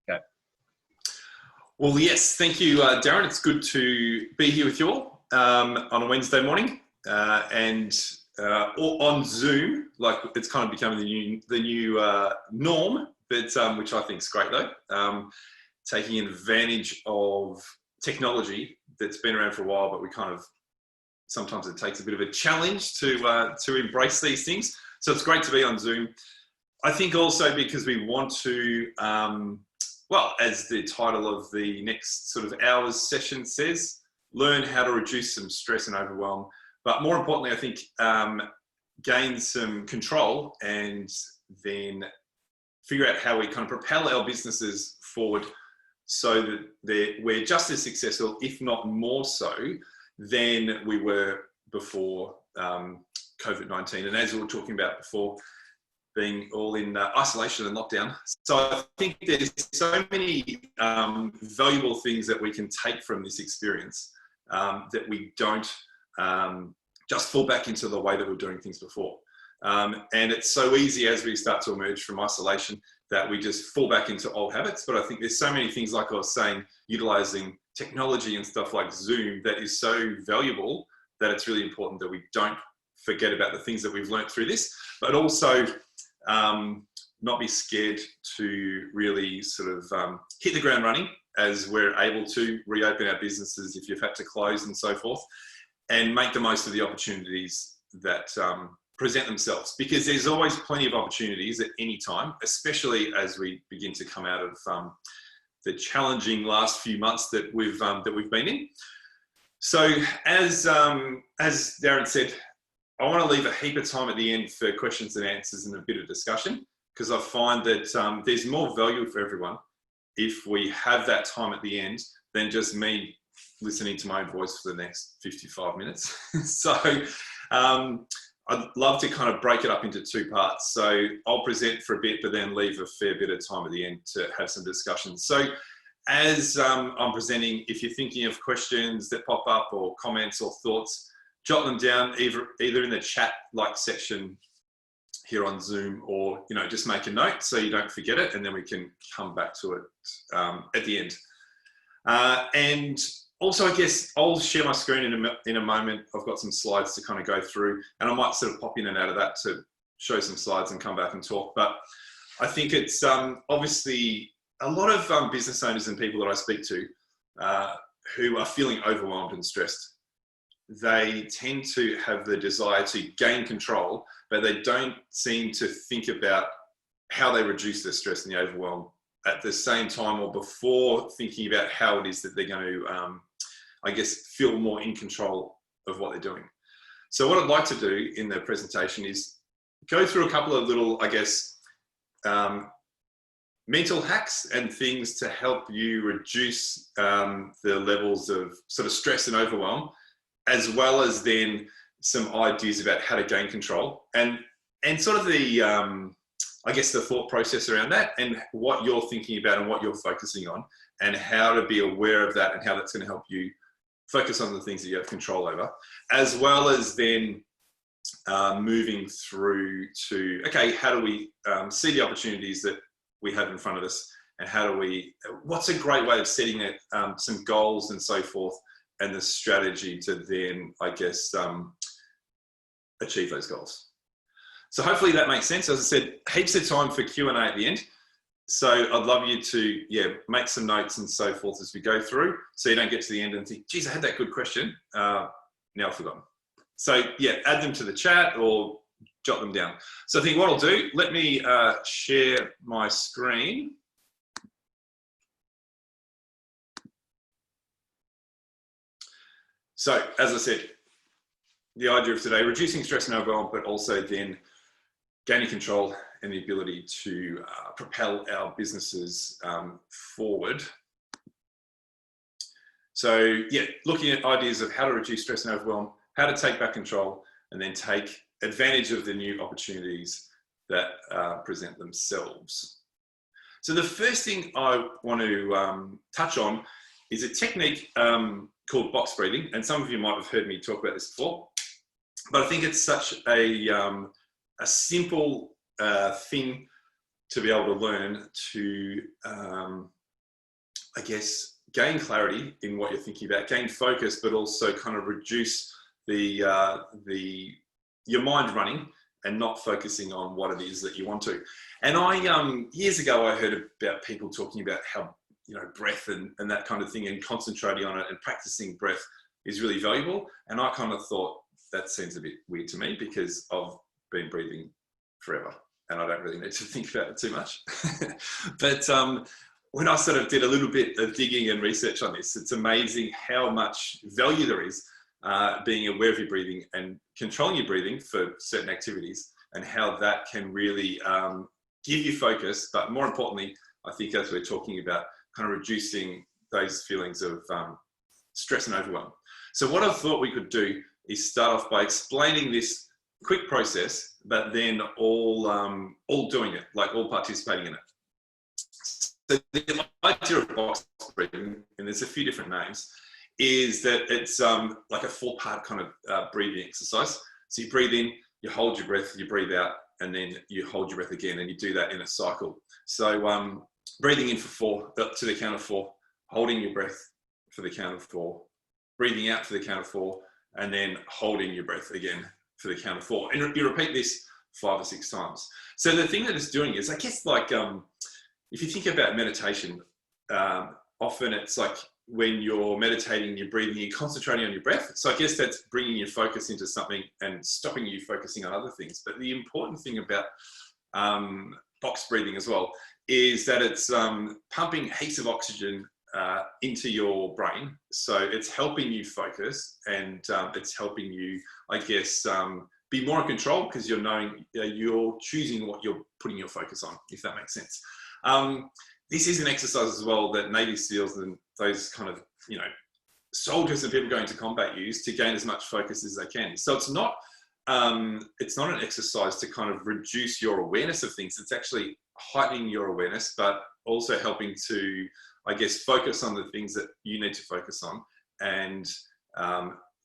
Okay. Well, yes, thank you, Darren. It's good to be here with you all on a Wednesday morning and on Zoom. Like, it's kind of becoming the new norm, but which I think is great though. Taking advantage of technology that's been around for a while, but we kind of sometimes it takes a bit of a challenge to embrace these things. So it's great to be on Zoom. I think also because we want to, well, as the title of the next sort of hour's session says, learn how to reduce some stress and overwhelm. But more importantly, I think gain some control and then figure out how we kind of propel our businesses forward so that we're just as successful, if not more so, than we were before COVID-19. And as we were talking about before, being all in isolation and lockdown. So I think there's so many valuable things that we can take from this experience that we don't just fall back into the way that we're doing things before. And it's so easy as we start to emerge from isolation that we just fall back into old habits. But I think there's so many things, like I was saying, utilizing technology and stuff like Zoom that is so valuable that it's really important that we don't forget about the things that we've learned through this, but also not be scared to really sort of hit the ground running as we're able to reopen our businesses if you've had to close and so forth, and make the most of the opportunities that present themselves, because there's always plenty of opportunities at any time, especially as we begin to come out of the challenging last few months that we've been in. So as Darren said, I want to leave a heap of time at the end for questions and answers and a bit of discussion, because I find that there's more value for everyone if we have that time at the end than just me listening to my own voice for the next 55 minutes. So I'd love to kind of break it up into two parts. So I'll present for a bit, but then leave a fair bit of time at the end to have some discussion. So as I'm presenting, if you're thinking of questions that pop up or comments or thoughts, jot them down either in the chat like section here on Zoom, or just make a note so you don't forget it, and then we can come back to it at the end. And also, I guess I'll share my screen in a moment. I've got some slides to kind of go through, and I might sort of pop in and out of that to show some slides and come back and talk. But I think it's obviously a lot of business owners and people that I speak to who are feeling overwhelmed and stressed. They tend to have the desire to gain control, but they don't seem to think about how they reduce their stress and the overwhelm at the same time, or before thinking about how it is that they're going to, I guess, feel more in control of what they're doing. So what I'd like to do in the presentation is go through a couple of little, I guess, mental hacks and things to help you reduce the levels of sort of stress and overwhelm, as well as then some ideas about how to gain control and sort of the, I guess, the thought process around that, and what you're thinking about and what you're focusing on, and how to be aware of that and how that's going to help you focus on the things that you have control over, as well as then moving through to, okay, how do we see the opportunities that we have in front of us, and what's a great way of setting it, some goals and so forth, and the strategy to then, I guess, achieve those goals. So hopefully that makes sense. As I said, heaps of time for Q&A at the end. So I'd love you to, make some notes and so forth as we go through, so you don't get to the end and think, geez, I had that good question. Now I've forgotten. So add them to the chat or jot them down. So I think what I'll do, let me share my screen. So, as I said, the idea of today, reducing stress and overwhelm, but also then gaining control and the ability to propel our businesses forward. So, looking at ideas of how to reduce stress and overwhelm, how to take back control, and then take advantage of the new opportunities that present themselves. So the first thing I want to touch on is a technique called box breathing, and some of you might have heard me talk about this before, but I think it's such a simple thing to be able to learn to, I guess, gain clarity in what you're thinking about, gain focus, but also kind of reduce your mind running and not focusing on what it is that you want to. And years ago, I heard about people talking about how, breath and that kind of thing, and concentrating on it and practicing breath is really valuable. And I kind of thought that seems a bit weird to me because I've been breathing forever and I don't really need to think about it too much. But when I sort of did a little bit of digging and research on this, it's amazing how much value there is being aware of your breathing and controlling your breathing for certain activities, and how that can really give you focus. But more importantly, I think as we're talking about, kind of reducing those feelings of stress and overwhelm. So what I thought we could do is start off by explaining this quick process, but then all doing it, like all participating in it. So the idea of box breathing, and there's a few different names, is that it's like a 4-part kind of breathing exercise. So you breathe in, you hold your breath, you breathe out, and then you hold your breath again, and you do that in a cycle. So breathing in for 4, to the count of 4, holding your breath for the count of 4, breathing out for the count of 4, and then holding your breath again for the count of 4. And you repeat this 5 or 6 times. So the thing that it's doing is, I guess, like if you think about meditation, often it's like when you're meditating, you're breathing, you're concentrating on your breath. So I guess that's bringing your focus into something and stopping you focusing on other things. But the important thing about box breathing as well is that it's pumping heaps of oxygen into your brain. So it's helping you focus, and it's helping you, I guess, be more in control, because you're knowing you're choosing what you're putting your focus on, if that makes sense. This is an exercise as well that Navy SEALs and those kind of, soldiers and people going to combat use to gain as much focus as they can. So it's not an exercise to kind of reduce your awareness of things. It's actually heightening your awareness, but also helping to, I guess, focus on the things that you need to focus on, and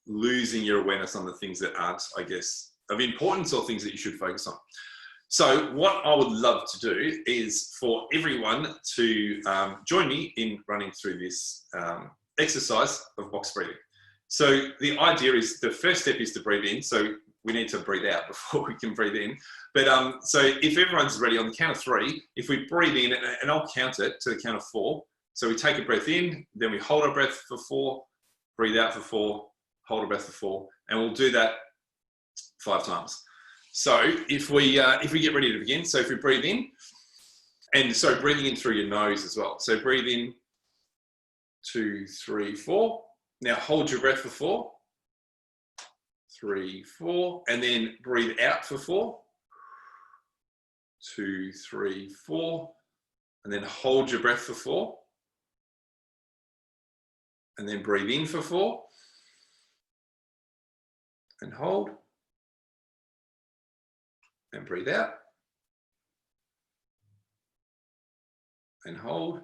losing your awareness on the things that aren't, I guess, of importance, or things that you should focus on. So what I would love to do is for everyone to join me in running through this exercise of box breathing. So the idea is, the first step is to breathe in. So we need to breathe out before we can breathe in. But so if everyone's ready, on the count of 3, if we breathe in, and I'll count it to the count of 4. So we take a breath in, then we hold our breath for 4, breathe out for 4, hold our breath for 4, and we'll do that 5 times. So if we get ready to begin, so if we breathe in, and so breathing in through your nose as well. So breathe in, 2, 3, 4. Now hold your breath for 4, 3, 4, and then breathe out for 4, 2, 3, 4, and then hold your breath for 4, and then breathe in for 4, and hold, and breathe out, and hold,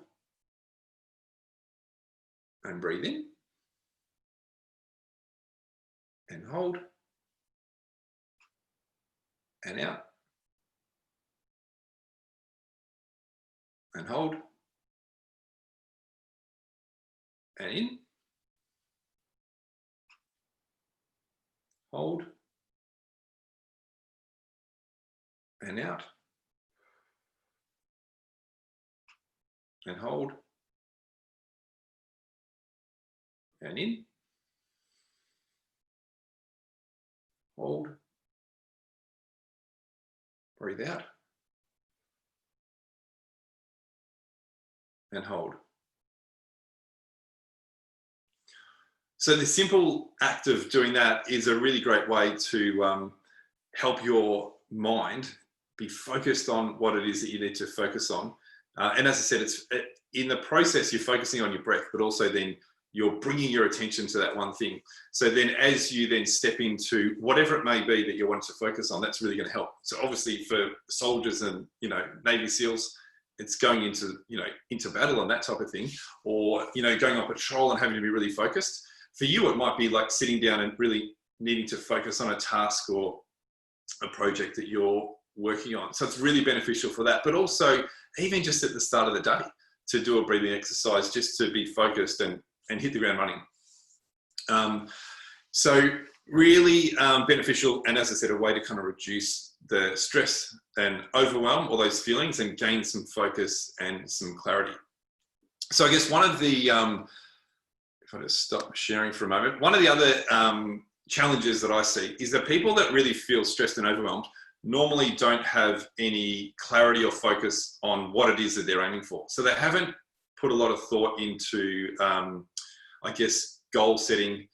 and breathe in, and hold, and out, and hold, and in, hold, and out, and hold, and in, hold, breathe out, and hold. So the simple act of doing that is a really great way to help your mind be focused on what it is that you need to focus on. And as I said, in the process, you're focusing on your breath, but also then you're bringing your attention to that one thing. So then as you then step into whatever it may be that you want to focus on, that's really going to help. So obviously for soldiers and, Navy SEALs, it's going into battle and that type of thing, or, going on patrol and having to be really focused. For you, it might be like sitting down and really needing to focus on a task or a project that you're working on. So it's really beneficial for that, but also even just at the start of the day to do a breathing exercise, just to be focused and hit the ground running. So really beneficial, and as I said, a way to kind of reduce the stress and overwhelm, all those feelings, and gain some focus and some clarity. So I guess one of the, if I just stop sharing for a moment, one of the other challenges that I see is that people that really feel stressed and overwhelmed normally don't have any clarity or focus on what it is that they're aiming for. So they haven't put a lot of thought into, I guess, goal setting,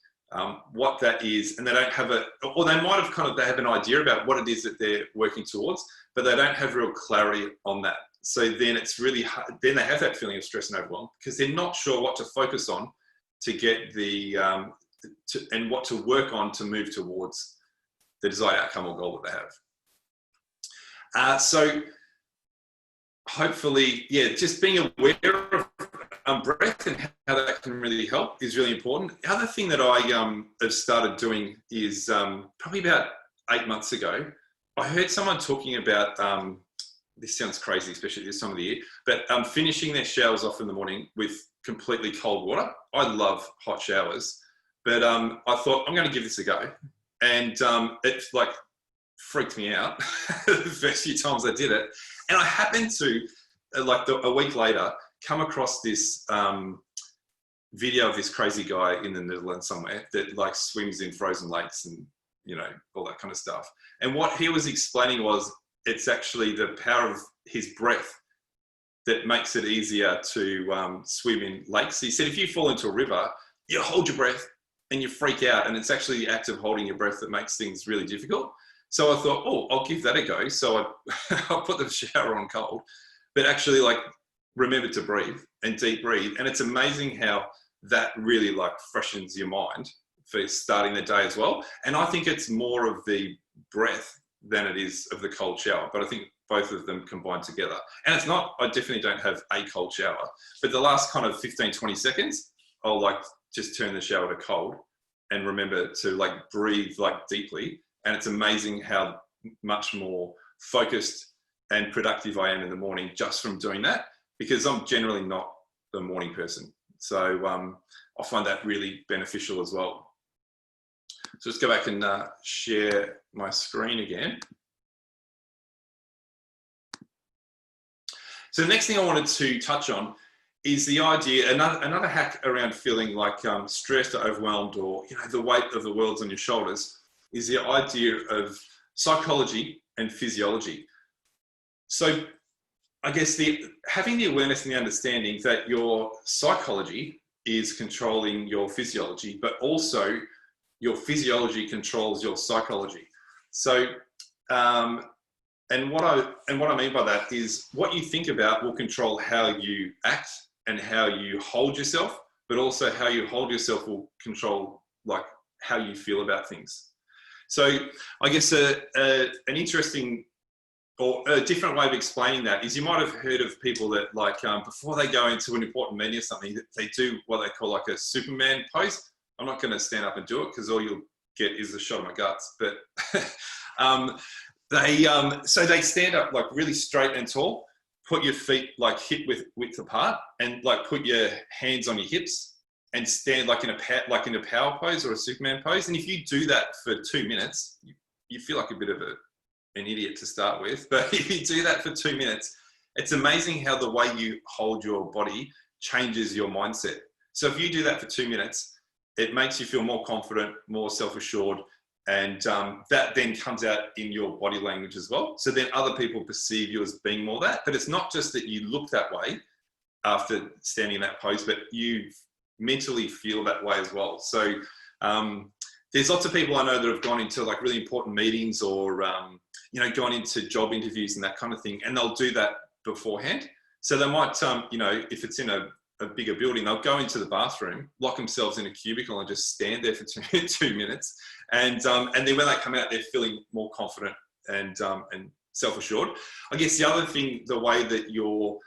what that is, and they don't have or they might have they have an idea about what it is that they're working towards, but they don't have real clarity on that. So then it's really hard, then they have that feeling of stress and overwhelm because they're not sure what to focus on to get the, and what to work on to move towards the desired outcome or goal that they have. So hopefully, yeah, just being aware of breath and how that can really help is really important. The other thing that I have started doing is probably about 8 months ago, I heard someone talking about, this sounds crazy, especially this time of the year, but finishing their showers off in the morning with completely cold water. I love hot showers, but I thought I'm going to give this a go. And it like freaked me out the first few times I did it. And I happened to, a week later, come across this video of this crazy guy in the Netherlands somewhere that like swims in frozen lakes and, you know, all that kind of stuff. And what he was explaining was it's actually the power of his breath that makes it easier to swim in lakes. He said if you fall into a river, you hold your breath and you freak out, and it's actually the act of holding your breath that makes things really difficult. So I thought, oh, I'll give that a go. So I put the shower on cold, but actually like remember to breathe and deep breathe. And it's amazing how that really like freshens your mind for starting the day as well. And I think it's more of the breath than it is of the cold shower, but I think both of them combined together. And it's not, I definitely don't have a cold shower, but the last kind of 15, 20 seconds, I'll like just turn the shower to cold and remember to like breathe like deeply. And it's amazing how much more focused and productive I am in the morning just from doing that, because I'm generally not the morning person. So I find that really beneficial as well. So let's go back and share my screen again. So the next thing I wanted to touch on is the idea, another hack around feeling like stressed or overwhelmed, or you know, the weight of the world's on your shoulders, is the idea of psychology and physiology. So I guess having the awareness and the understanding that your psychology is controlling your physiology, but also your physiology controls your psychology. So, and what I mean by that is what you think about will control how you act and how you hold yourself, but also how you hold yourself will control like how you feel about things. So I guess an interesting or a different way of explaining that is you might have heard of people that like before they go into an important meeting or something, that they do what they call like a Superman pose. I'm not going to stand up and do it because all you'll get is a shot of my guts. But so they stand up like really straight and tall, put your feet like hip width apart, and like put your hands on your hips and stand like in a power pose or a Superman pose. And if you do that for 2 minutes, you feel like a bit of an idiot to start with. But if you do that for 2 minutes, it's amazing how the way you hold your body changes your mindset. So if you do that for 2 minutes, it makes you feel more confident, more self-assured, and that then comes out in your body language as well. So then other people perceive you as being more that, but it's not just that you look that way after standing in that pose, but you mentally feel that way as well. So there's lots of people I know that have gone into like really important meetings or, you know, gone into job interviews and that kind of thing, and they'll do that beforehand. So they might, you know, if it's in a bigger building, they'll go into the bathroom, lock themselves in a cubicle and just stand there for 2 minutes. And then when they come out, they're feeling more confident and self-assured. I guess the other thing, the way that your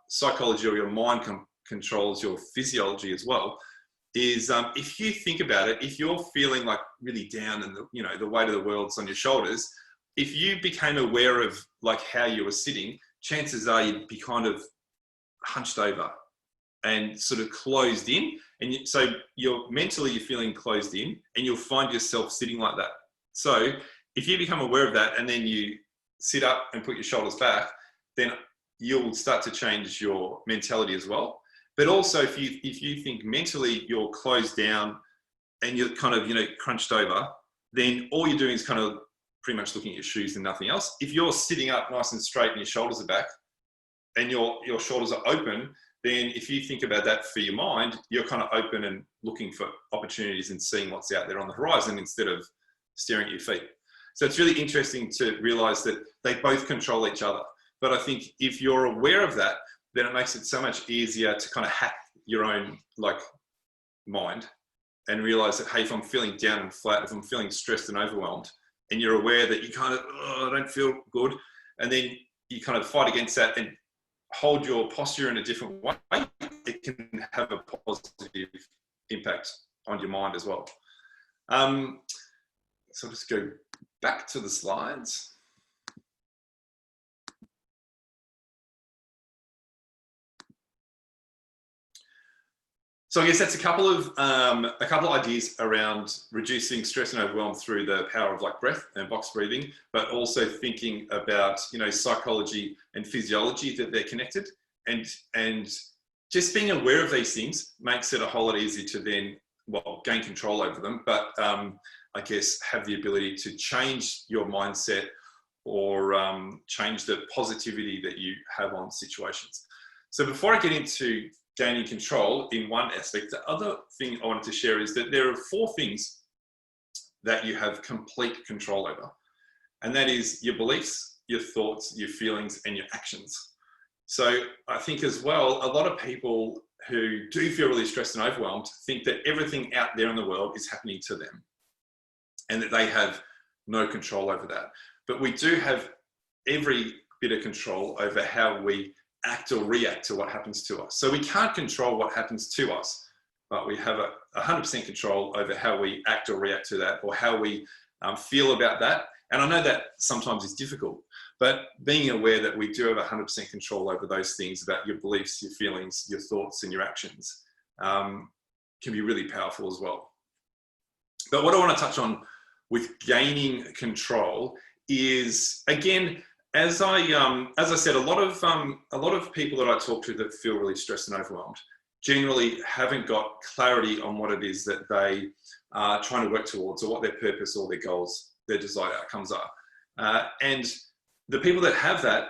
psychology or your mind controls your physiology as well, is if you think about it, if you're feeling like really down and the weight of the world's on your shoulders, if you became aware of like how you were sitting, chances are you'd be kind of hunched over and sort of closed in. And so you're feeling closed in, and you'll find yourself sitting like that. So if you become aware of that and then you sit up and put your shoulders back, then you'll start to change your mentality as well. But also if you think mentally you're closed down and you're kind of, crunched over, then all you're doing is kind of pretty much looking at your shoes and nothing else. If you're sitting up nice and straight and your shoulders are back and your shoulders are open, then if you think about that for your mind, you're kind of open and looking for opportunities and seeing what's out there on the horizon instead of staring at your feet. So it's really interesting to realize that they both control each other. But I think if you're aware of that, then it makes it so much easier to kind of hack your own mind and realize that, hey, if I'm feeling down and flat, if I'm feeling stressed and overwhelmed, and you're aware that you kind of, I don't feel good, and then you kind of fight against that and hold your posture in a different way, it can have a positive impact on your mind as well. So I'll just go back to the slides. So I guess that's a couple of ideas around reducing stress and overwhelm through the power of breath and box breathing, but also thinking about psychology and physiology, that they're connected, and just being aware of these things makes it a whole lot easier to then gain control over them, but I guess have the ability to change your mindset or change the positivity that you have on situations. So before I get into gaining control in one aspect, the other thing I wanted to share is that there are 4 things that you have complete control over. And that is your beliefs, your thoughts, your feelings, and your actions. So I think as well, a lot of people who do feel really stressed and overwhelmed think that everything out there in the world is happening to them and that they have no control over that. But we do have every bit of control over how we act or react to what happens to us. So we can't control what happens to us, but we have 100% control over how we act or react to that, or how we feel about that. And I know that sometimes is difficult, but being aware that we do have 100% control over those things, about your beliefs, your feelings, your thoughts, and your actions, can be really powerful as well. But what I want to touch on with gaining control is, again, as I said, a lot of people that I talk to that feel really stressed and overwhelmed generally haven't got clarity on what it is that they are trying to work towards, or what their purpose or their goals, their desired outcomes are. And the people that have that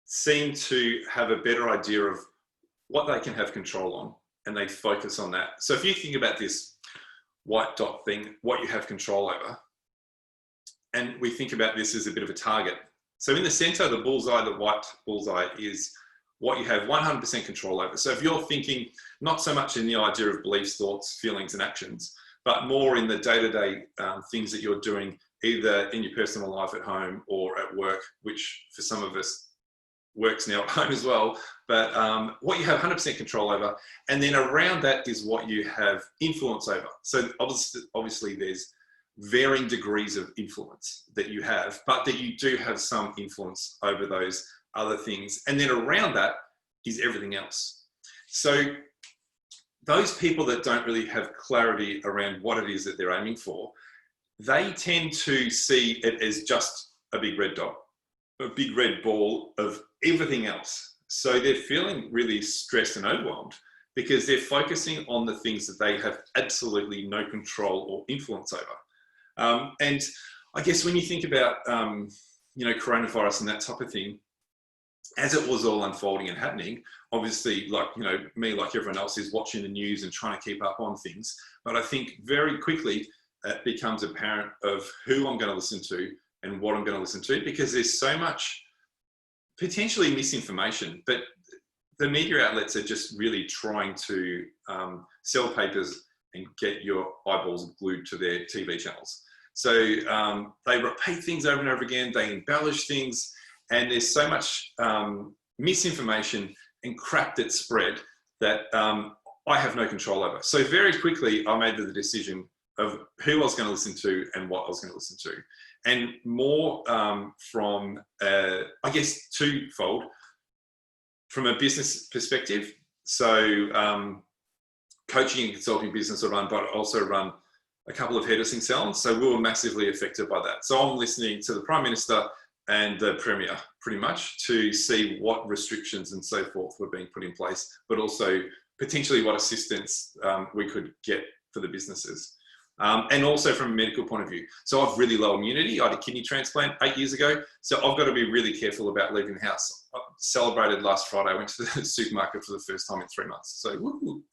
seem to have a better idea of what they can have control on, and they focus on that. So if you think about this white dot thing, what you have control over, and we think about this as a bit of a target. So in the center, the bullseye, the white bullseye, is what you have 100% control over. So if you're thinking not so much in the idea of beliefs, thoughts, feelings, and actions, but more in the day-to-day things that you're doing, either in your personal life at home or at work, which for some of us works now at home as well, but what you have 100% control over, and then around that is what you have influence over. So obviously there's varying degrees of influence that you have, but that you do have some influence over those other things. And then around that is everything else. So those people that don't really have clarity around what it is that they're aiming for, they tend to see it as just a big red dot, a big red ball of everything else. So they're feeling really stressed and overwhelmed because they're focusing on the things that they have absolutely no control or influence over. And I guess when you think about, coronavirus and that type of thing, as it was all unfolding and happening, obviously, me, like everyone else, is watching the news and trying to keep up on things. But I think very quickly it becomes apparent of who I'm going to listen to and what I'm going to listen to, because there's so much potentially misinformation. But the media outlets are just really trying to sell papers and get your eyeballs glued to their TV channels. So they repeat things over and over again, they embellish things, and there's so much misinformation and crap that's spread that I have no control over. So very quickly, I made the decision of who I was going to listen to and what I was going to listen to. and more from, I guess, twofold. From a business perspective, so coaching and consulting business I run, but I also run a couple of hairdressing salons. So we were massively affected by that. So I'm listening to the Prime Minister and the Premier pretty much to see what restrictions and so forth were being put in place, but also potentially what assistance we could get for the businesses. And also from a medical point of view. So I've really low immunity. I had a kidney transplant 8 years ago. So I've got to be really careful about leaving the house. I celebrated last Friday. I went to the supermarket for the first time in 3 months. So, woo-hoo.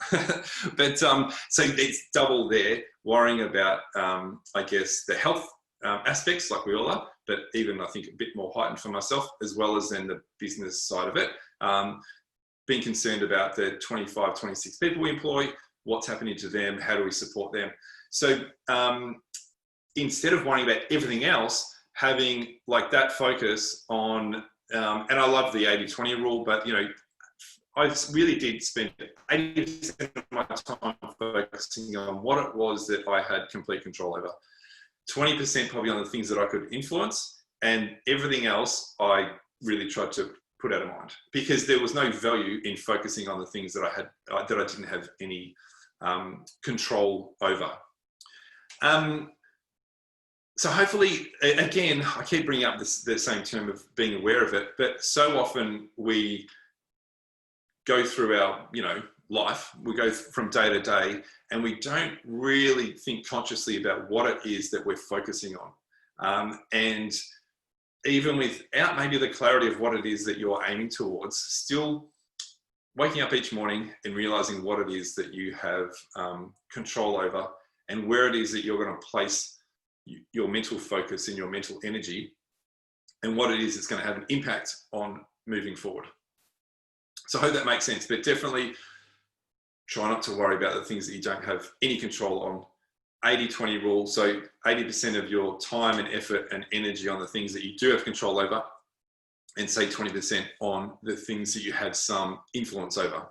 But so it's double there, worrying about, I guess, the health aspects like we all are, but even I think a bit more heightened for myself, as well as then the business side of it. Being concerned about the 25, 26 people we employ, what's happening to them, how do we support them? So instead of worrying about everything else, having like that focus on, and I love the 80-20 rule, but you know, I really did spend 80% of my time focusing on what it was that I had complete control over. 20% probably on the things that I could influence, and everything else I really tried to put out of mind, because there was no value in focusing on the things that I didn't have any control over. So hopefully, again, I keep bringing up the same term of being aware of it, but so often we go through our, life, we go from day to day, and we don't really think consciously about what it is that we're focusing on. And even without maybe the clarity of what it is that you're aiming towards, still waking up each morning and realizing what it is that you have control over, and where it is that you're going to place your mental focus and your mental energy, and what it is that's going to have an impact on moving forward. So I hope that makes sense, but definitely try not to worry about the things that you don't have any control on. 80-20 rule, so 80% of your time and effort and energy on the things that you do have control over, and say 20% on the things that you have some influence over.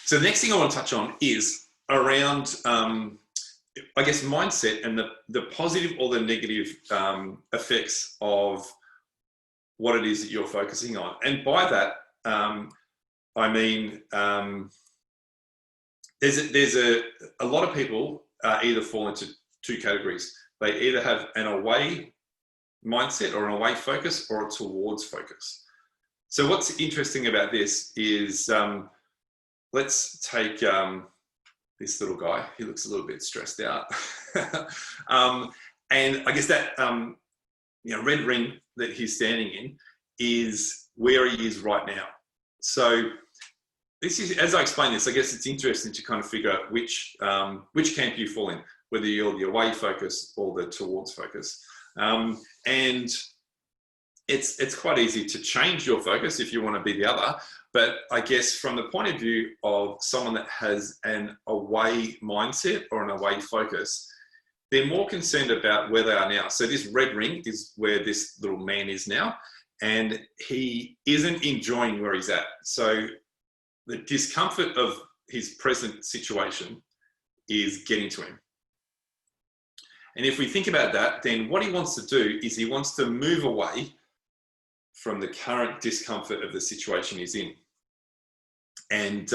So the next thing I want to touch on is around, I guess, mindset and the positive or the negative effects of what it is that you're focusing on. And by that, I mean, there's a lot of people either fall into two categories. They either have an away mindset or an away focus, or a towards focus. So what's interesting about this is, let's take this little guy. He looks a little bit stressed out. And I guess that red ring that he's standing in is where he is right now. So this is, as I explain this, I guess it's interesting to kind of figure out which camp you fall in, whether you're the away focus or the towards focus. And it's quite easy to change your focus if you want to be the other. But I guess from the point of view of someone that has an away mindset or an away focus, they're more concerned about where they are now. So this red ring is where this little man is now, and he isn't enjoying where he's at. So the discomfort of his present situation is getting to him. And if we think about that, then what he wants to do is he wants to move away from the current discomfort of the situation he's in. And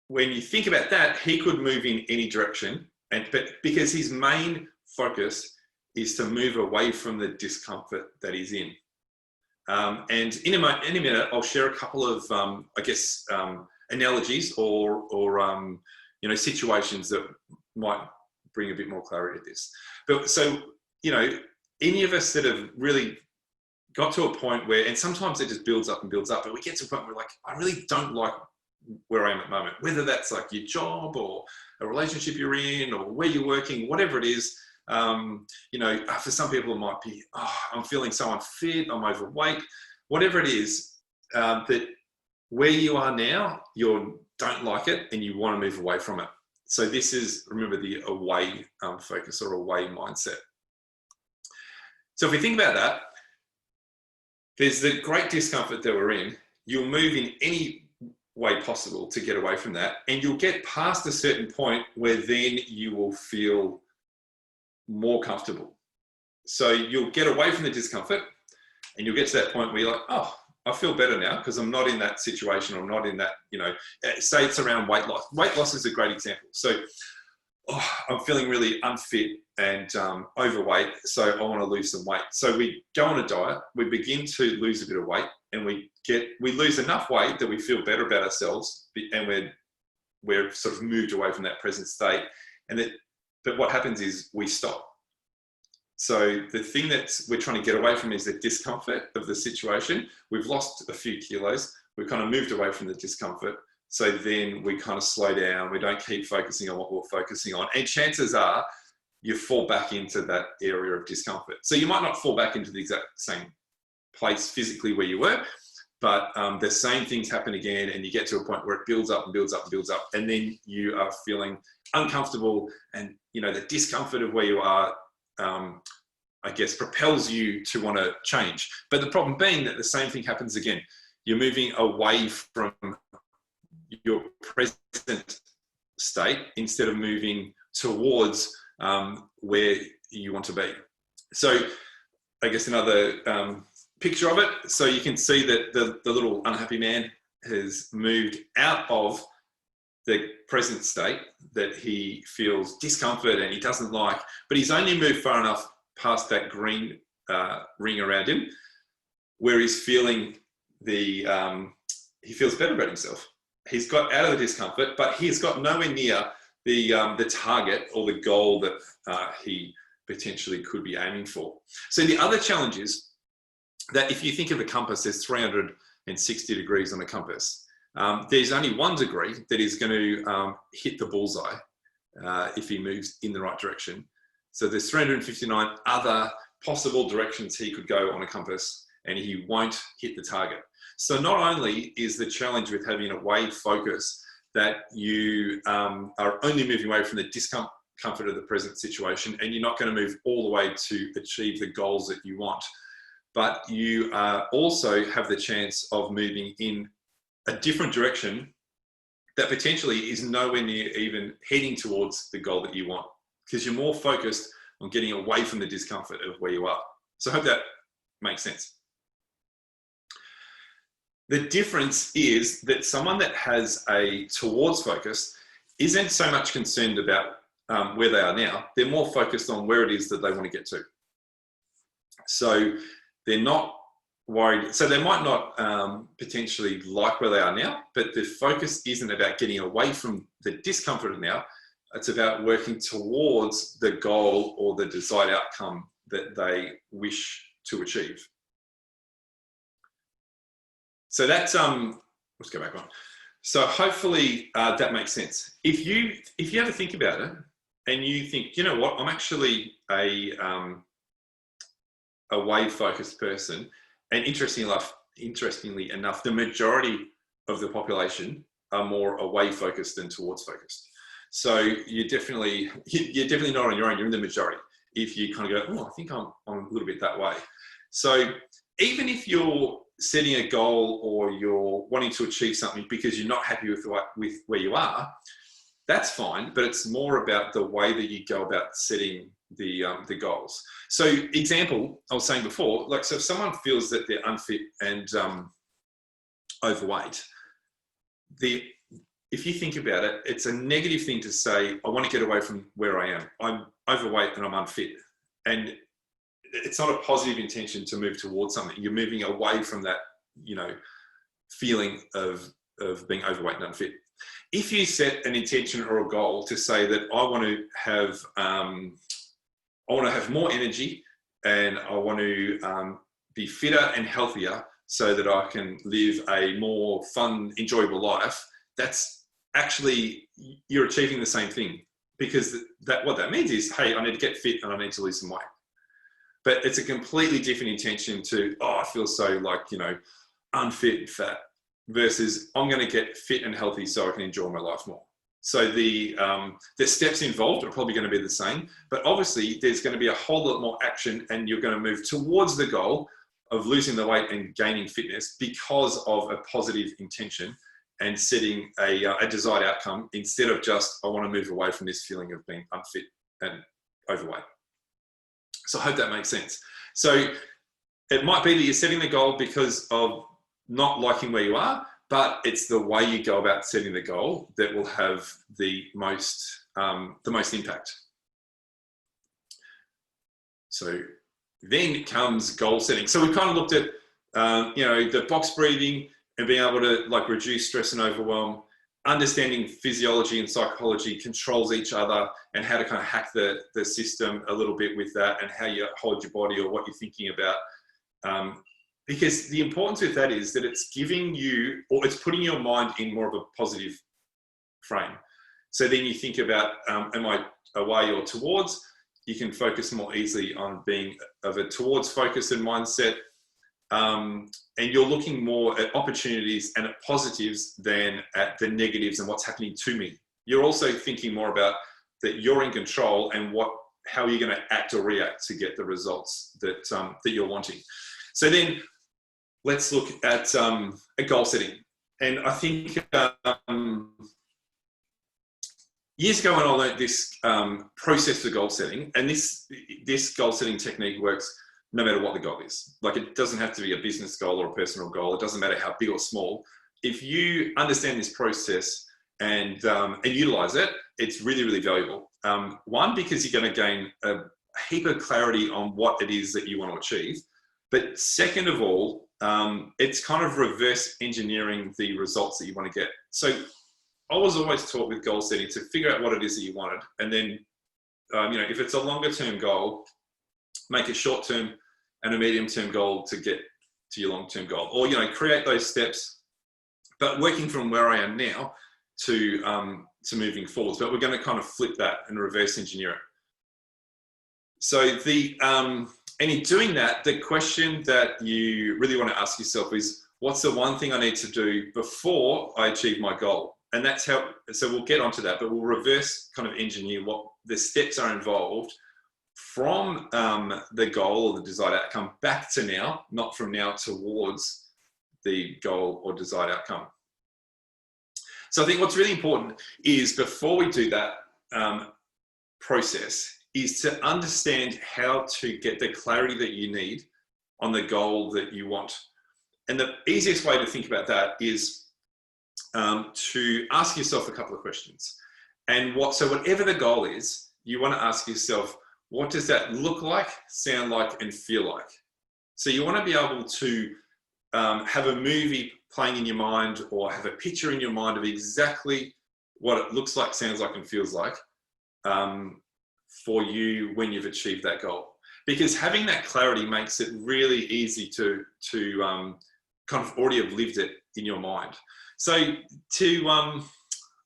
when you think about that, he could move in any direction, but because his main focus is to move away from the discomfort that he's in. And in a minute, I'll share a couple of, analogies or situations that might bring a bit more clarity to this. But so, any of us that have really got to a point where, and sometimes it just builds up and builds up, but we get to a point where we're like, I really don't like where I am at the moment, whether that's like your job or a relationship you're in or where you're working, whatever it is. For some people it might be, I'm feeling so unfit, I'm overweight, whatever it is, that where you are now, you don't like it and you want to move away from it. So this is, remember, the away focus or away mindset. So if we think about that, there's the great discomfort that we're in. You'll move in any way possible to get away from that, and you'll get past a certain point where then you will feel more comfortable. So you'll get away from the discomfort and you'll get to that point where you're like, oh, I feel better now because I'm not in that situation, or I'm not in that, say it's around weight loss. Weight loss is a great example. So I'm feeling really unfit and overweight, so I want to lose some weight. So we go on a diet, we begin to lose a bit of weight, and we lose enough weight that we feel better about ourselves, and we're sort of moved away from that present state. But what happens is we stop. So the thing that we're trying to get away from is the discomfort of the situation. We've lost a few kilos. We've kind of moved away from the discomfort. So then we kind of slow down. We don't keep focusing on what we're focusing on. And chances are you fall back into that area of discomfort. So you might not fall back into the exact same place physically where you were, but the same things happen again, and you get to a point where it builds up and builds up and builds up. And then you are feeling uncomfortable, and the discomfort of where you are, I guess, propels you to want to change. But the problem being that the same thing happens again. You're moving away from your present state instead of moving towards where you want to be. So I guess another picture of it. So you can see that the little unhappy man has moved out of the present state that he feels discomfort and he doesn't like, but he's only moved far enough past that green ring around him where he's feeling he feels better about himself. He's got out of the discomfort, but he's got nowhere near the target or the goal that he potentially could be aiming for. So the other challenge is that if you think of a compass, there's 360 degrees on a compass. There's only 1 degree that is going to hit the bullseye if he moves in the right direction. So there's 359 other possible directions he could go on a compass, and he won't hit the target. So not only is the challenge with having a wave focus that you are only moving away from the discomfort of the present situation, and you're not going to move all the way to achieve the goals that you want, but you also have the chance of moving in a different direction that potentially is nowhere near even heading towards the goal that you want, because you're more focused on getting away from the discomfort of where you are. So I hope that makes sense. The difference is that someone that has a towards focus isn't so much concerned about where they are now. They're more focused on where it is that they want to get to. So they're not worried. So they might not potentially like where they are now, but the focus isn't about getting away from the discomfort of now. It's about working towards the goal or the desired outcome that they wish to achieve. So that's, let's go back on. So hopefully that makes sense. If you ever think about it and you think, you know what, I'm actually a wave focused person, and interestingly enough, the majority of the population are more away focused than towards focused. So you're definitely not on your own. You're in the majority. If you kind of go, oh, I think I'm a little bit that way. So even if you're setting a goal or you're wanting to achieve something because you're not happy with where you are, that's fine. But it's more about the way that you go about setting the goals. So example, I was saying before, like, so if someone feels that they're unfit and overweight, if you think about it, it's a negative thing to say, I want to get away from where I am. I'm overweight and I'm unfit. And it's not a positive intention to move towards something. You're moving away from that, feeling of being overweight and unfit. If you set an intention or a goal to say that I want to have more energy and I want to be fitter and healthier so that I can live a more fun, enjoyable life, that's actually, you're achieving the same thing, because what that means is, hey, I need to get fit and I need to lose some weight. But it's a completely different intention to, I feel so unfit and fat, versus I'm going to get fit and healthy so I can enjoy my life more. So the steps involved are probably going to be the same, but obviously there's going to be a whole lot more action, and you're going to move towards the goal of losing the weight and gaining fitness because of a positive intention and setting a desired outcome, instead of just, I want to move away from this feeling of being unfit and overweight. So I hope that makes sense. So it might be that you're setting the goal because of not liking where you are, but it's the way you go about setting the goal that will have the most impact. So then comes goal setting. So we kind of looked at, the box breathing and being able to like reduce stress and overwhelm, understanding physiology and psychology controls each other, and how to kind of hack the system a little bit with that, and how you hold your body or what you're thinking about. Because the importance with that is that it's giving you, or it's putting your mind in more of a positive frame. So then you think about, am I away or towards? You can focus more easily on being of a towards focus and mindset. And you're looking more at opportunities and at positives than at the negatives and what's happening to me. You're also thinking more about that you're in control and how you're going to act or react to get the results that you're wanting. So then let's look at a goal setting. And I think years ago when I learned this process for goal setting, and this goal setting technique works no matter what the goal is. Like, it doesn't have to be a business goal or a personal goal. It doesn't matter how big or small. If you understand this process and utilize it, it's really, really valuable. One, because you're going to gain a heap of clarity on what it is that you want to achieve. But second of all, it's kind of reverse engineering the results that you want to get. So I was always taught with goal setting to figure out what it is that you wanted. And then, if it's a longer term goal, make a short term and a medium term goal to get to your long term goal, or, create those steps, but working from where I am now to moving forwards. But we're going to kind of flip that and reverse engineer it. So and in doing that, the question that you really want to ask yourself is, what's the one thing I need to do before I achieve my goal? And that's how, so we'll get onto that, but we'll reverse kind of engineer what the steps are involved from the goal or the desired outcome back to now, not from now towards the goal or desired outcome. So I think what's really important is, before we do that process, is to understand how to get the clarity that you need on the goal that you want. And the easiest way to think about that is to ask yourself a couple of questions. And so whatever the goal is, you want to ask yourself, what does that look like, sound like, and feel like? So you want to be able to have a movie playing in your mind, or have a picture in your mind of exactly what it looks like, sounds like, and feels like for you when you've achieved that goal. Because having that clarity makes it really easy to kind of already have lived it in your mind. So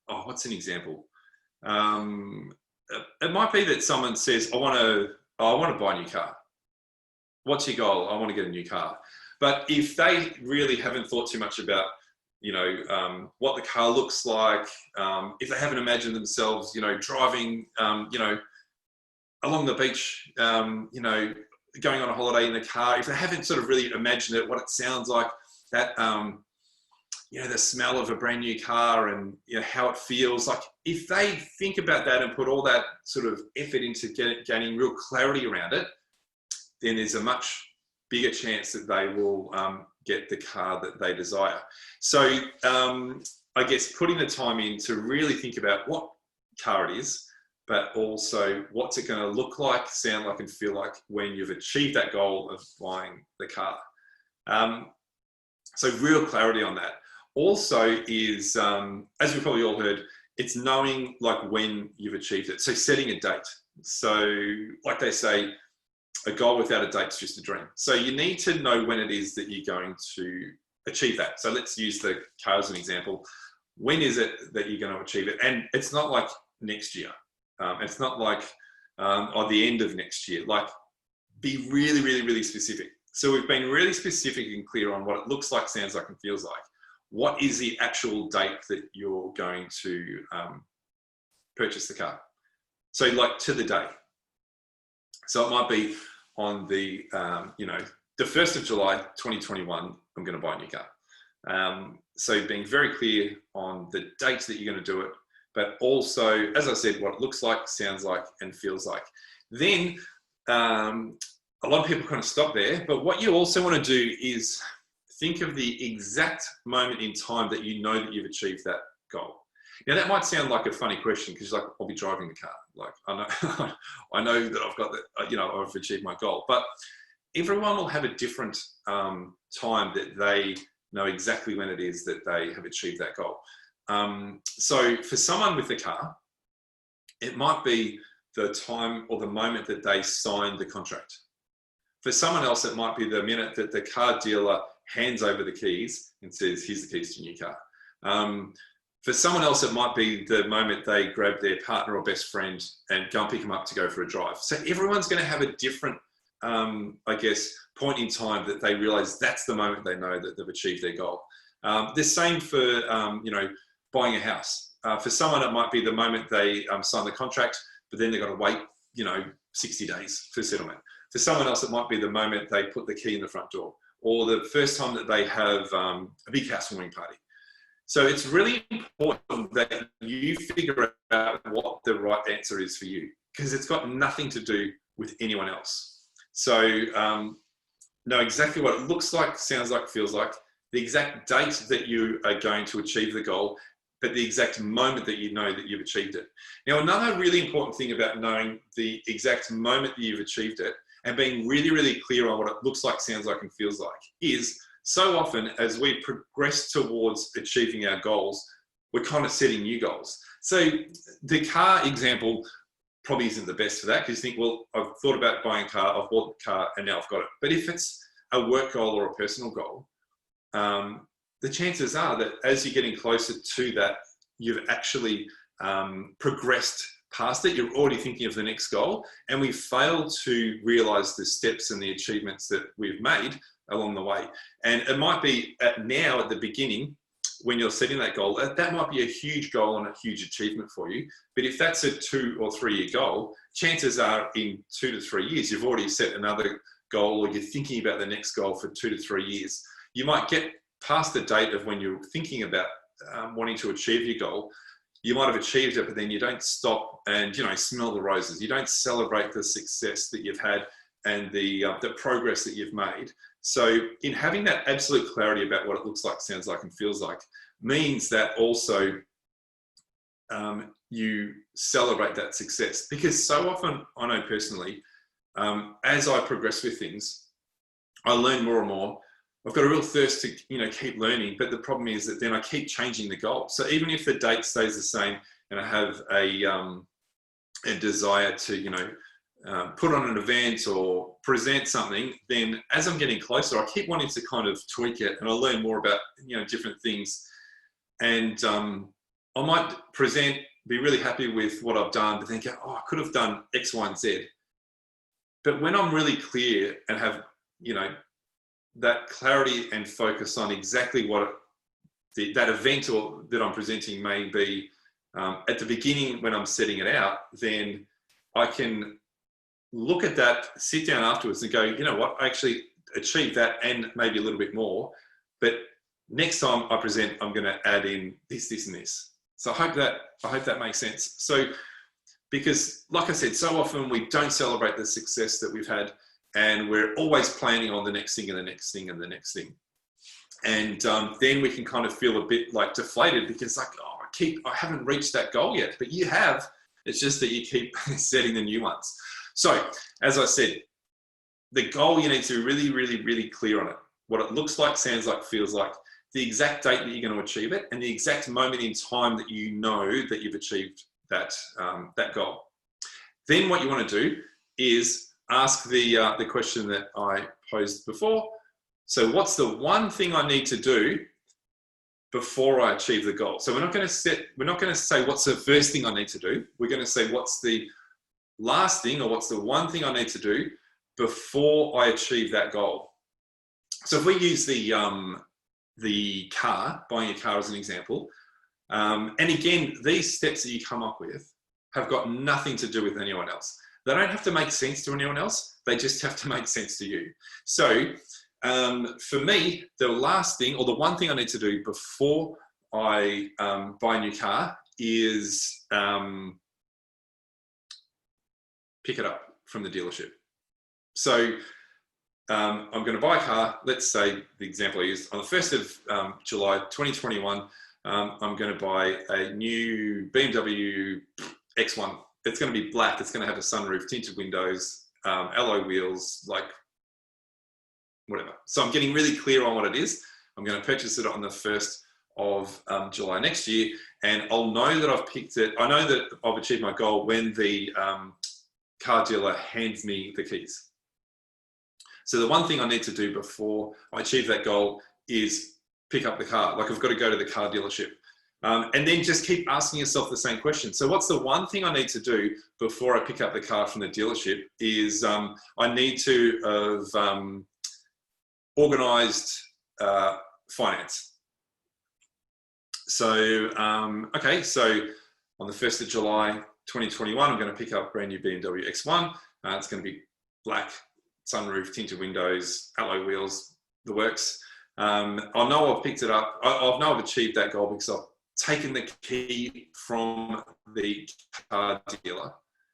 what's an example? It might be that someone says, I want to buy a new car. What's your goal? I want to get a new car. But if they really haven't thought too much about, what the car looks like, if they haven't imagined themselves, driving, along the beach, going on a holiday in the car, if they haven't sort of really imagined it, what it sounds like, that, the smell of a brand new car, and how it feels like, if they think about that and put all that sort of effort into gaining real clarity around it, then there's a much bigger chance that they will get the car that they desire. So I guess putting the time in to really think about what car it is, but also what's it going to look like, sound like, and feel like when you've achieved that goal of buying the car. So real clarity on that. Also is, as we've probably all heard, it's knowing like when you've achieved it. So setting a date. So like they say, a goal without a date is just a dream. So you need to know when it is that you're going to achieve that. So let's use the car as an example. When is it that you're going to achieve it? And it's not like next year. It's not like or the end of next year. Like, be really, really, really specific. So we've been really specific and clear on what it looks like, sounds like, and feels like. What is the actual date that you're going to purchase the car? So like to the day. So it might be on the, the 1st of July, 2021, I'm going to buy a new car. So being very clear on the dates that you're going to do it, but also, as I said, what it looks like, sounds like, and feels like. Then a lot of people kind of stop there, but what you also want to do is think of the exact moment in time that you know that you've achieved that goal. Now that might sound like a funny question because like I'll be driving the car, like I know I know that I've got that, you know, I've achieved my goal, but everyone will have a different time that they know exactly when it is that they have achieved that goal. So for someone with the car, it might be the time or the moment that they signed the contract. For someone else, it might be the minute that the car dealer hands over the keys and says, here's the keys to your new car. For someone else, it might be the moment they grab their partner or best friend and go and pick them up to go for a drive. So everyone's going to have a different, I guess, point in time that they realize that's the moment they know that they've achieved their goal. The same for, you know, buying a house. For someone, it might be the moment they sign the contract, but then they've got to wait, you know, 60 days for settlement. For someone else, it might be the moment they put the key in the front door, or the first time that they have a big housewarming party. So it's really important that you figure out what the right answer is for you, because it's got nothing to do with anyone else. So know exactly what it looks like, sounds like, feels like, the exact date that you are going to achieve the goal, but the exact moment that you know that you've achieved it. Now, another really important thing about knowing the exact moment that you've achieved it and being really, really clear on what it looks like, sounds like, and feels like is so often as we progress towards achieving our goals, we're kind of setting new goals. So the car example probably isn't the best for that, because you think, well, I've thought about buying a car, I've bought the car, and now I've got it. But if it's a work goal or a personal goal, the chances are that as you're getting closer to that, you've actually progressed past it. You're already thinking of the next goal, and we've failed to realize the steps and the achievements that we've made along the way. And it might be now at the beginning, when you're setting that goal, that might be a huge goal and a huge achievement for you. But if that's a 2 or 3 year goal, chances are in 2 to 3 years, you've already set another goal, or you're thinking about the next goal for 2 to 3 years. You might get past the date of when you're thinking about wanting to achieve your goal. You might have achieved it, but then you don't stop and, you know, smell the roses. You don't celebrate the success that you've had and the progress that you've made. So in having that absolute clarity about what it looks like, sounds like, and feels like, means that also you celebrate that success. Because so often, I know personally, as I progress with things, I learn more and more. I've got a real thirst to, you know, keep learning, but the problem is that then I keep changing the goal. So even if the date stays the same and I have a desire to, you know, put on an event or present something, then as I'm getting closer, I keep wanting to kind of tweak it, and I learn more about, you know, different things. And I might present, be really happy with what I've done, but think, oh, I could have done X, Y, and Z. But when I'm really clear and have, you know, that clarity and focus on exactly what that event or that I'm presenting may be at the beginning when I'm setting it out, then I can look at that, sit down afterwards and go, you know what, I actually achieved that and maybe a little bit more. But next time I present, I'm going to add in this, this, and this. So I hope that makes sense. So, because like I said, so often we don't celebrate the success that we've had, and we're always planning on the next thing and the next thing and the next thing. And then we can kind of feel a bit like deflated, because like, oh, I haven't reached that goal yet, but you have. It's just that you keep setting the new ones. So as I said, the goal, you need to be really, really, really clear on it. What it looks like, sounds like, feels like, the exact date that you're going to achieve it, and the exact moment in time that you know that you've achieved that, that goal. Then what you want to do is ask the question that I posed before. So what's the one thing I need to do before I achieve the goal? So we're not going to say what's the first thing I need to do. We're going to say what's the last thing, or what's the one thing I need to do before I achieve that goal. So if we use the car, buying a car as an example, and again, these steps that you come up with have got nothing to do with anyone else. They don't have to make sense to anyone else. They just have to make sense to you. So for me, the last thing, or the one thing I need to do before I buy a new car is pick it up from the dealership. So I'm going to buy a car. Let's say the example I used on the 1st of July 2021. I'm going to buy a new BMW X1. It's going to be black. It's going to have a sunroof, tinted windows, alloy wheels, like whatever. So I'm getting really clear on what it is. I'm going to purchase it on the 1st of July next year, and I'll know that I've picked it. I know that I've achieved my goal when the car dealer hands me the keys. So the one thing I need to do before I achieve that goal is pick up the car. Like, I've got to go to the car dealership. And then just keep asking yourself the same question. So what's the one thing I need to do before I pick up the car from the dealership is I need to have organized finance. So, okay, so on the 1st of July 2021, I'm going to pick up a brand new BMW X1. It's going to be black, sunroof, tinted windows, alloy wheels, the works. I'll know I've picked it up. I'll know I've achieved that goal because I've taken the key from the car dealer.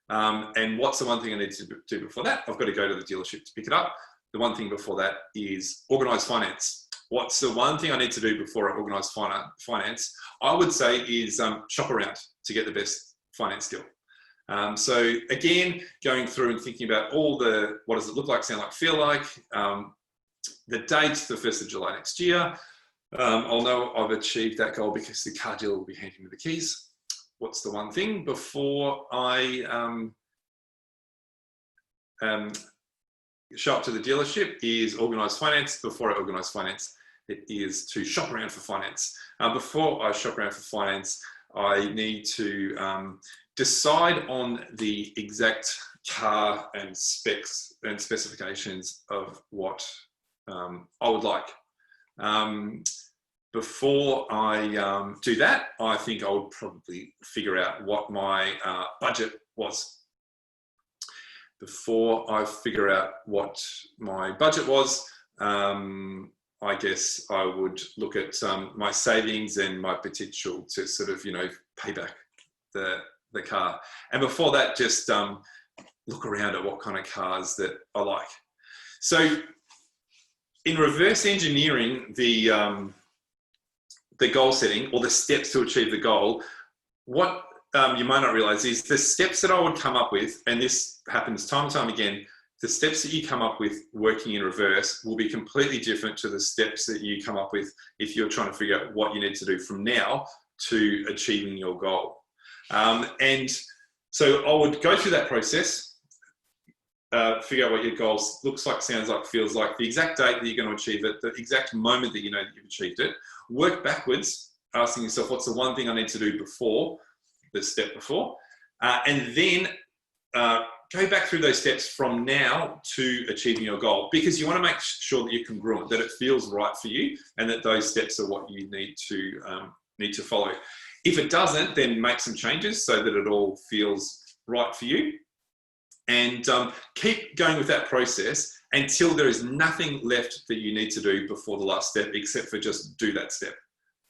And what's the one thing I need to do before that? I've got to go to the dealership to pick it up. The one thing before that is organize finance. What's the one thing I need to do before I organize finance? I would say is shop around to get the best finance deal. So again, going through and thinking about all the, what does it look like, sound like, feel like, the date's the 1st of July next year. I'll know I've achieved that goal because the car dealer will be handing me the keys. What's the one thing before I show up to the dealership is organize finance. Before I organize finance, it is to shop around for finance. Before I shop around for finance, I need to decide on the exact car and specs and specifications of what I would like. Before I do that, I think I would probably figure out what my budget was. Before I figure out what my budget was, I guess I would look at my savings and my potential to sort of, pay back the car. And before that, just look around at what kind of cars that I like. So in reverse engineering the goal setting or the steps to achieve the goal, what you might not realize is the steps that I would come up with, and this happens time and time again, the steps that you come up with working in reverse will be completely different to the steps that you come up with if you're trying to figure out what you need to do from now to achieving your goal. And so I would go through that process, figure out what your goal looks like, sounds like, feels like, the exact date that you're going to achieve it, the exact moment that you know that you've achieved it, work backwards, asking yourself, what's the one thing I need to do before, the step before, and then go back through those steps from now to achieving your goal, because you want to make sure that you're congruent, that it feels right for you, and that those steps are what you need to follow. If it doesn't, then make some changes so that it all feels right for you, and keep going with that process until there is nothing left that you need to do before the last step, except for just do that step.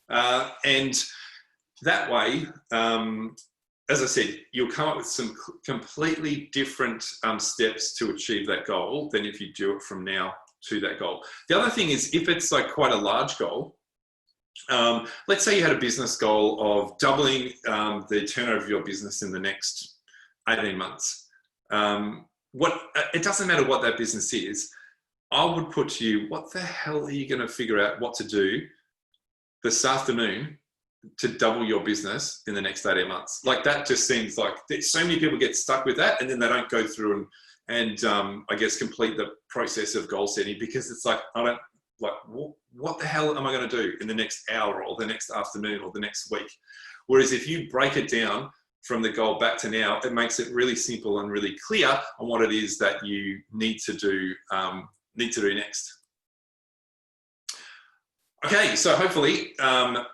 And that way, as I said, you'll come up with some completely different steps to achieve that goal than if you do it from now to that goal. The other thing is, if it's like quite a large goal, let's say you had a business goal of doubling the turnover of your business in the next 18 months. It doesn't matter what that business is. I would put to you, what the hell are you going to figure out what to do this afternoon to double your business in the next 18 months? Like, that just seems like so many people get stuck with that, and then they don't go through and I guess complete the process of goal setting, because it's like, what the hell am I going to do in the next hour or the next afternoon or the next week? Whereas if you break it down from the goal back to now, it makes it really simple and really clear on what it is that you need to do next. Okay, so hopefully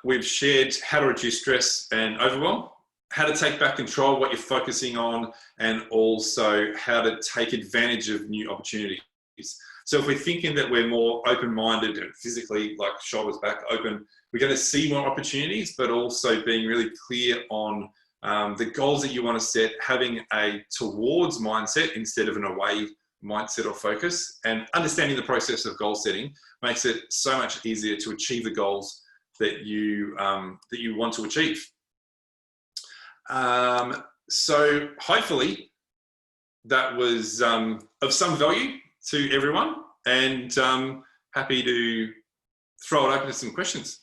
we've shared how to reduce stress and overwhelm, how to take back control, what you're focusing on, and also how to take advantage of new opportunities. So if we're thinking that we're more open-minded and physically, like shoulders back, open, we're going to see more opportunities, but also being really clear on the goals that you want to set, having a towards mindset instead of an away mindset or focus, and understanding the process of goal setting makes it so much easier to achieve the goals that you want to achieve. So hopefully that was of some value to everyone, and happy to throw it open to some questions.